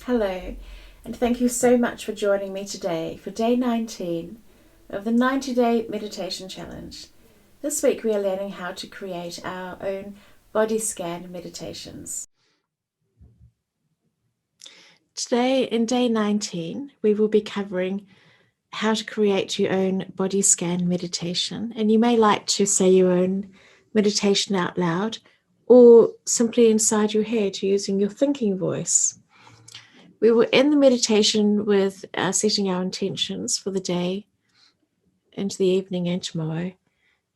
Hello, and thank you so much for joining me today for day 19 of the 90-day meditation challenge. This week we are learning how to create our own body scan meditations. Today in day 19 we will be covering how to create your own body scan meditation, and you may like to say your own meditation out loud or simply inside your head using your thinking voice. We will end the meditation with setting our intentions for the day, into the evening and tomorrow.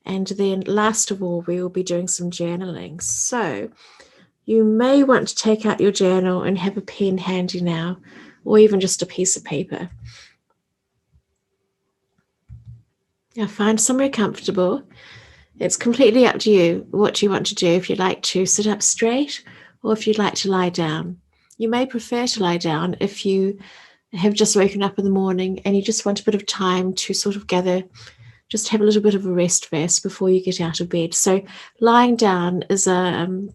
And then last of all, we will be doing some journaling. So you may want to take out your journal and have a pen handy now, or even just a piece of paper. Now find somewhere comfortable. It's completely up to you what you want to do, if you'd like to sit up straight or if you'd like to lie down. You may prefer to lie down if you have just woken up in the morning and you just want a bit of time to sort of gather, just have a little bit of a rest first before you get out of bed. So lying down is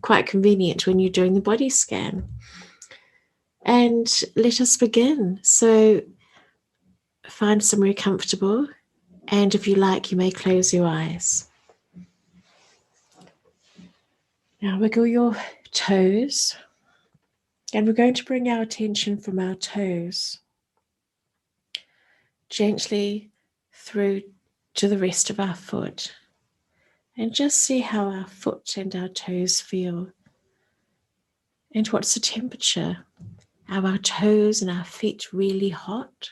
quite convenient when you're doing the body scan. And let us begin. So find somewhere comfortable, and if you like, you may close your eyes. Now wiggle your toes, and we're going to bring our attention from our toes gently through to the rest of our foot, and just see how our foot and our toes feel. And what's the temperature? Are our toes and our feet really hot,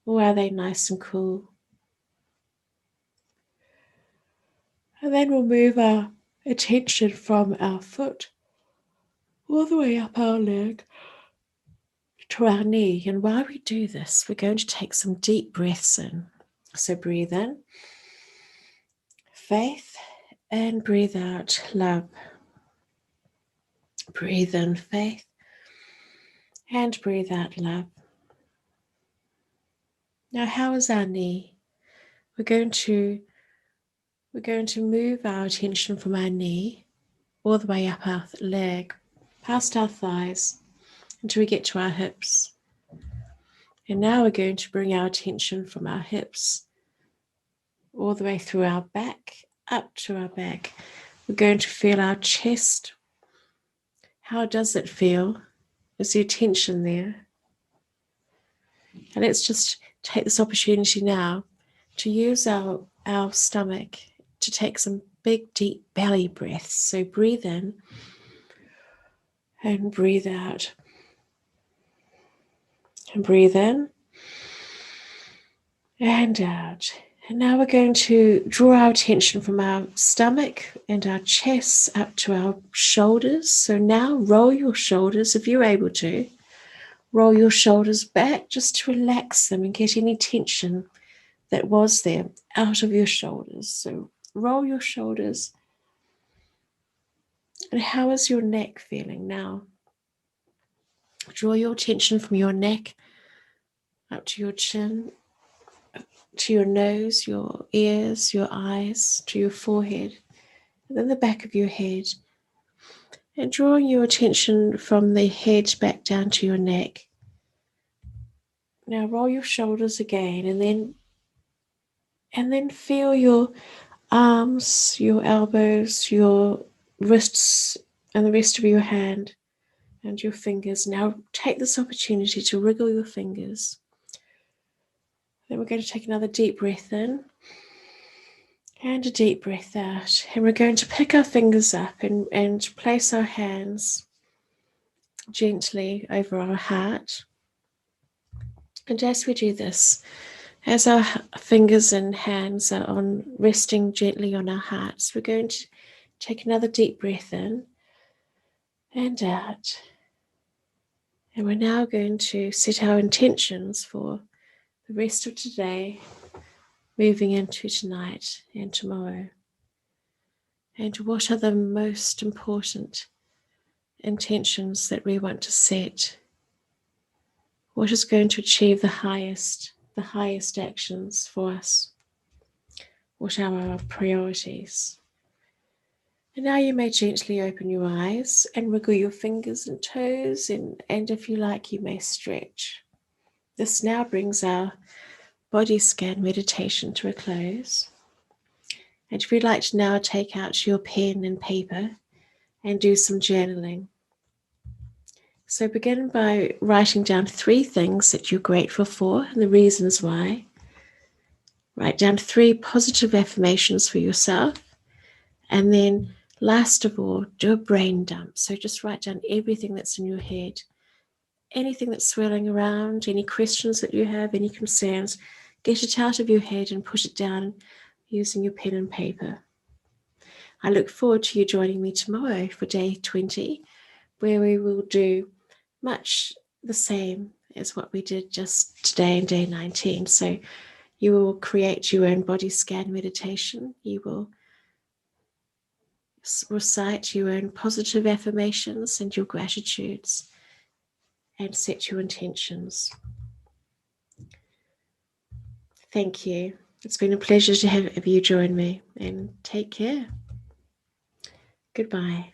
or are they nice and cool? And then we'll move our attention from our foot all the way up our leg to our knee. And while we do this, we're going to take some deep breaths in. So breathe in, faith, and breathe out, love. Breathe in, faith, and breathe out, love. Now, how is our knee? We're going to move our attention from our knee all the way up our leg, past our thighs, until we get to our hips. And now we're going to bring our attention from our hips all the way through our back, up to our back. We're going to feel our chest. How does it feel? Is there tension there? And let's just take this opportunity now to use our stomach to take some big, deep belly breaths. So breathe in and breathe out. And breathe in and out. And now we're going to draw our attention from our stomach and our chest up to our shoulders. So now roll your shoulders, if you're able to. Roll your shoulders back just to relax them and get any tension that was there out of your shoulders. So roll your shoulders. And how is your neck feeling now? Draw your attention from your neck up to your chin, to your nose, your ears, your eyes, to your forehead, and then the back of your head. And drawing your attention from the head back down to your neck. Now roll your shoulders again, and then feel your arms, your elbows, your wrists, and the rest of your hand and your fingers. Now take this opportunity to wriggle your fingers. Then we're going to take another deep breath in and a deep breath out. And we're going to pick our fingers up and place our hands gently over our heart. And as we do this, as our fingers and hands are resting gently on our hearts, we're going to take another deep breath in and out. And we're now going to set our intentions for the rest of today, moving into tonight and tomorrow. And what are the most important intentions that we want to set? What is going to achieve the highest actions for us? What are our priorities? And now you may gently open your eyes and wriggle your fingers and toes, and if you like, you may stretch. This now brings our body scan meditation to a close. And if you'd like to now take out your pen and paper and do some journaling. So begin by writing down 3 things that you're grateful for and the reasons why. Write down 3 positive affirmations for yourself. And then last of all, do a brain dump. So just write down everything that's in your head, anything that's swirling around, any questions that you have, any concerns, get it out of your head and put it down using your pen and paper. I look forward to you joining me tomorrow for day 20, where we will do much the same as what we did just today in day 19. So you will create your own body scan meditation. You will recite your own positive affirmations and your gratitudes and set your intentions. Thank you. It's been a pleasure to have you join me, and take care. Goodbye.